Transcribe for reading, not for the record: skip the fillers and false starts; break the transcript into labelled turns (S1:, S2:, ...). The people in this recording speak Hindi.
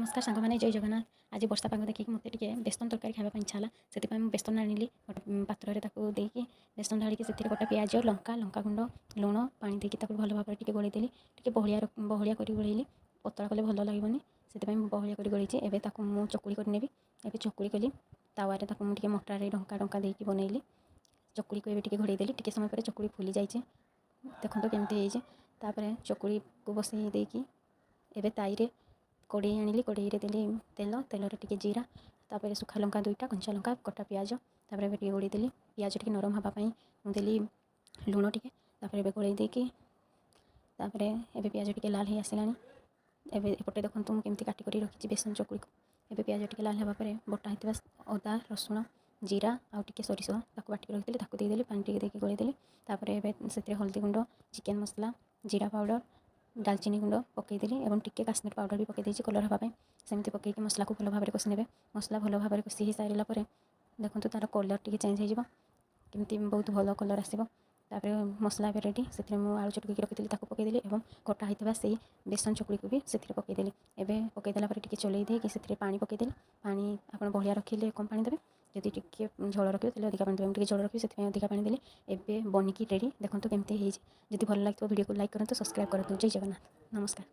S1: नमस्कार सांग मैंने जय जगन्नाथ। आज वर्षा पाग देखिए मत बेसन तरकारी खावाई इच्छा है से बेसन आनिली गोटे पात्र में बेसन ढाड़ी से गोटे प्याज लंका लंका गुंड लुण पानी देकी भल भाव में गोलैदेली बहलिया कर गोलैली पतला कले भल लगे से बहलिया कर गोलैची एवं मुझे चकुड़ी कर नेबी ए चकुड़ी कली तावे मुझे मटर ढंका ढंका देकी बनैली चकुड़ी को ये घोड़ेदेली टे समय पर चकुड़ी फुली जाइए देखो केमती होपर चकुड़ी को बसई देकी एवं ताईरे कड़े आनिली कड़े देली तेल तेल टे जीरा तापर सुखा लंका दुईटा कंचा लंका कटा प्याज तापर गोलैदेली प्याज टे नरम हाँपाई मुझे लुण टे गोलई देकी एवं प्याज टे लाल हो आसला एपटे देखो मुझे काटिक रखी बेसन चकुड़ी को एवं प्याज टे लाल हाँपर बटा होता अदा रसुण जीरा आउ टे सोरिष बाटी रखी देदेली पानी टे देकी गोलैदेली से हल्दी गुंड चिकेन मसला जीरा पाउडर डालचीनी गुंड पकईदेली और टिके काश्मीर पाउडर भी पकई कलर हाँपाई सेमती पकईकि मसला को भल भाव में कषि ने मसला भल भाव में कषि हो सारा पर देखो तार कलर टे चेंज होमती बहुत भल कलर आसो मसला भी रेडी से आलू चटकी रखी पकईदेली और कटा होता से बेसन चकुड़ी को भी से पकईदेली एवं पकईदेला टे चलई देकी पानी पकईदेली पानी आप बढ़िया रखिले कम पानी देवे जदि टे झोल रखिए अधिका पानी देवे झोल रखिए से अधिका पानी देली एवं बनिकी रेडी देखो केमती जदि भल लगे वीडियो को लाइक करूँ सब्सक्राइब करूँ। जय जगन्नाथ नमस्कार।